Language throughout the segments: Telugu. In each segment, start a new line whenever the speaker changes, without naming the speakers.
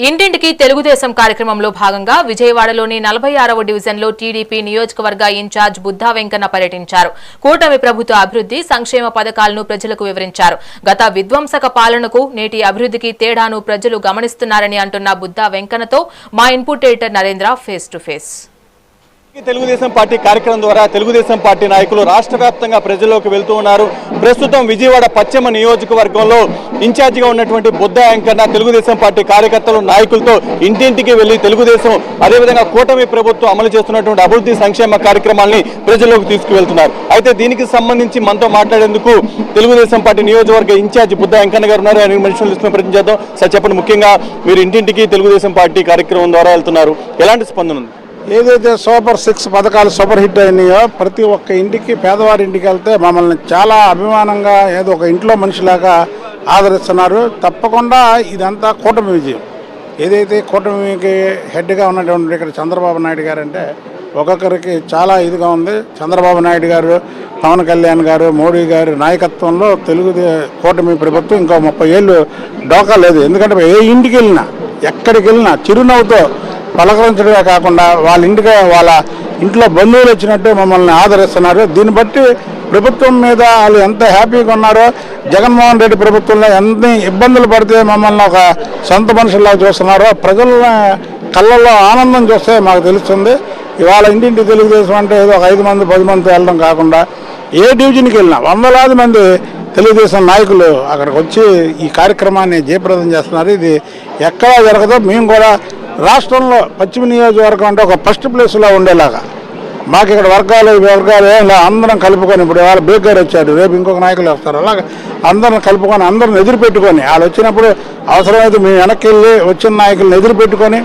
ఇంటింటికి తెలుగుదేశం కార్యక్రమంలో భాగంగా విజయవాడలోని 46వ డివిజన్లో టీడీపీ నియోజకవర్గ ఇన్ఛార్జ్ బుద్దా వెంకన్న పర్యటించారు. కూటమి ప్రభుత్వ అభివృద్ధి సంక్షేమ పథకాలను ప్రజలకు వివరించారు. గత విధ్వంసక పాలనకు నేటి అభివృద్ధికి తేడాను ప్రజలు గమనిస్తున్నారని అంటున్న బుద్దా వెంకన్నతో మా input editor Narendra face to face.
Telugu Desam party కార్యక్రమం ద్వారా తెలుగుదేశం పార్టీ నాయకులు రాష్ట్ర వ్యాప్తంగా ప్రజల్లోకి వెళ్తూ ఉన్నారు. ప్రస్తుతం విజయవాడ పశ్చిమ నియోజకవర్గంలో ఇన్ఛార్జిగా ఉన్నటువంటి బుద్దా వెంకన్న తెలుగుదేశం పార్టీ కార్యకర్తలు నాయకులతో ఇంటింటికి వెళ్లి తెలుగుదేశం అదేవిధంగా కూటమి ప్రభుత్వం అమలు చేస్తున్నటువంటి అభివృద్ధి సంక్షేమ కార్యక్రమాల్ని ప్రజల్లోకి తీసుకువెళ్తున్నారు. అయితే దీనికి సంబంధించి మనతో మాట్లాడేందుకు తెలుగుదేశం పార్టీ నియోజకవర్గ ఇన్ఛార్జి బుద్దా వెంకన్న గారు ఉన్నారు. ఆయన మనుషులు తీసుకుని ప్రయత్నించేద్దాం. సార్ చెప్పండి, ముఖ్యంగా మీరు ఇంటింటికి తెలుగుదేశం పార్టీ కార్యక్రమం ద్వారా వెళ్తున్నారు, ఎలాంటి స్పందన ఉంది?
ఏదైతే సూపర్ 6 పథకాలు సూపర్ హిట్ అయినాయో ప్రతి ఒక్క ఇంటికి పేదవారి ఇంటికి వెళ్తే మమ్మల్ని చాలా అభిమానంగా ఏదో ఒక ఇంట్లో మనిషిలాగా ఆదరిస్తున్నారు. తప్పకుండా ఇదంతా కూటమి విజయం. ఏదైతే కూటమికి హెడ్గా ఉన్నటువంటి ఇక్కడ చంద్రబాబు నాయుడు గారు అంటే ఒక్కొక్కరికి చాలా ఇదిగా ఉంది. చంద్రబాబు నాయుడు గారు, పవన్ కళ్యాణ్ గారు, మోడీ గారి నాయకత్వంలో కూటమి ప్రభుత్వం ఇంకో 30 ఏళ్ళు డోకా లేదు. ఎందుకంటే ఏ ఇంటికి వెళ్ళినా ఎక్కడికి వెళ్ళినా చిరునవ్వుతో పలకరించడమే కాకుండా వాళ్ళ ఇంట్లో బంధువులు వచ్చినట్టు మమ్మల్ని ఆదరిస్తున్నారు. దీన్ని బట్టి ప్రభుత్వం మీద వాళ్ళు ఎంత హ్యాపీగా ఉన్నారో, జగన్మోహన్ రెడ్డి ప్రభుత్వంలో ఎన్ని ఇబ్బందులు పడితే మమ్మల్ని ఒక సొంత మనుషుల్లా చూస్తున్నారో ప్రజల కళ్ళల్లో ఆనందం చూస్తే మాకు తెలుస్తుంది. ఇవాళ ఇంటింటి తెలుగుదేశం అంటే ఏదో ఒక 5 మంది 10 మందితో వెళ్ళడం కాకుండా ఏ డివిజన్కి వెళ్ళినా వందలాది మంది తెలుగుదేశం నాయకులు అక్కడికి వచ్చి ఈ కార్యక్రమాన్ని జయప్రదం చేస్తున్నారు. ఇది ఎక్కడా జరగదో. మేము కూడా రాష్ట్రంలో పశ్చిమ నియోజకవర్గం అంటే ఒక ఫస్ట్ ప్లేస్లో ఉండేలాగా మాకు ఇక్కడ వర్గాలు ఏం అందరం కలుపుకొని, ఇప్పుడు వాళ్ళ బేగ్ గారు వచ్చారు, రేపు ఇంకొక నాయకులు వస్తారు, అలాగే అందరం కలుపుకొని అందరిని ఎదురుపెట్టుకొని వాళ్ళు వచ్చినప్పుడు అవసరమైతే మేము వెనక్కి వెళ్ళి వచ్చిన నాయకులను ఎదురుపెట్టుకొని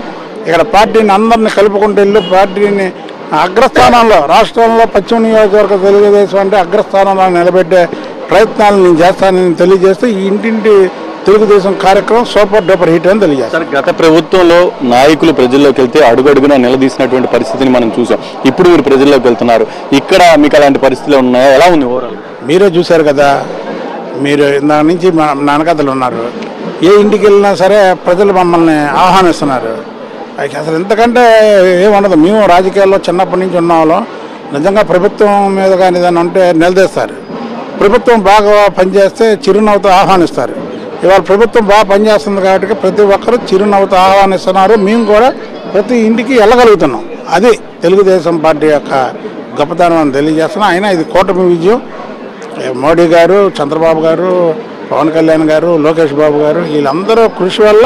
ఇక్కడ పార్టీని అందరిని కలుపుకుంటూ వెళ్ళి పార్టీని అగ్రస్థానంలో రాష్ట్రంలో పశ్చిమ నియోజకవర్గ తెలుగుదేశం అంటే అగ్రస్థానంలో నిలబెట్టే ప్రయత్నాలు నేను చేస్తానని తెలియజేస్తూ ఈ ఇంటింటి తెలుగుదేశం కార్యక్రమం సూపర్ డూపర్ హిట్ అని తెలియజేస్తారు.
గత ప్రభుత్వంలో నాయకులు ప్రజల్లోకి వెళ్తే అడుగడుగునా నిలదీసినటువంటి పరిస్థితిని మనం చూసాం. ఇప్పుడు మీరు ప్రజల్లోకి వెళ్తున్నారు, ఇక్కడ మీకు అలాంటి పరిస్థితులు ఉన్నాయా? ఎలా ఉంది ఓవరాల్?
మీరే చూశారు కదా, మీరు దాని నుంచి నాన్నకథలు ఉన్నారు. ఏ ఇంటికి వెళ్ళినా సరే ప్రజలు మమ్మల్ని ఆహ్వానిస్తున్నారు. అసలు ఎంతకంటే ఏముండదు. మేము రాజకీయాల్లో చిన్నప్పటి నుంచి ఉన్న వాళ్ళం. నిజంగా ప్రభుత్వం మీద కానీ దాన్ని ఉంటే నిలదీస్తారు. ప్రభుత్వం బాగా పనిచేస్తే చిరునవ్వుతో ఆహ్వానిస్తారు. ఇవాళ ప్రభుత్వం బాగా పనిచేస్తుంది కాబట్టి ప్రతి ఒక్కరూ చిరునవ్వుతో ఆహ్వానిస్తున్నారు. మేము కూడా ప్రతి ఇంటికి వెళ్ళగలుగుతున్నాం. అది తెలుగుదేశం పార్టీ యొక్క గొప్పతనం అని తెలియజేస్తున్నాం. అయినా ఇది కూటమి విజయం. మోడీ గారు, చంద్రబాబు గారు, పవన్ కళ్యాణ్ గారు, లోకేష్ బాబు గారు వీళ్ళందరూ కృషి వల్ల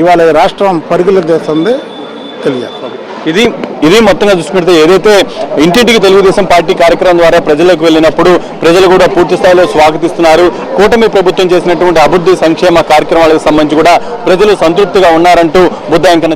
ఇవాళ రాష్ట్రం పరుగులు తీస్తుంది తెలియజేస్తాం.
ఇది మొత్తంగా చూసుకుంటే ఏదైతే ఇంటింటికి తెలుగుదేశం పార్టీ కార్యక్రమం ద్వారా ప్రజలకు వెళ్ళినప్పుడు ప్రజలు కూడా పూర్తి స్థాయిలో స్వాగతిస్తున్నారు. కూటమి ప్రభుత్వం చేసినటువంటి అభివృద్ధి సంక్షేమ కార్యక్రమాలకు సంబంధించి కూడా ప్రజలు సంతృప్తిగా ఉన్నారంటూ బుద్దా వెంకన్న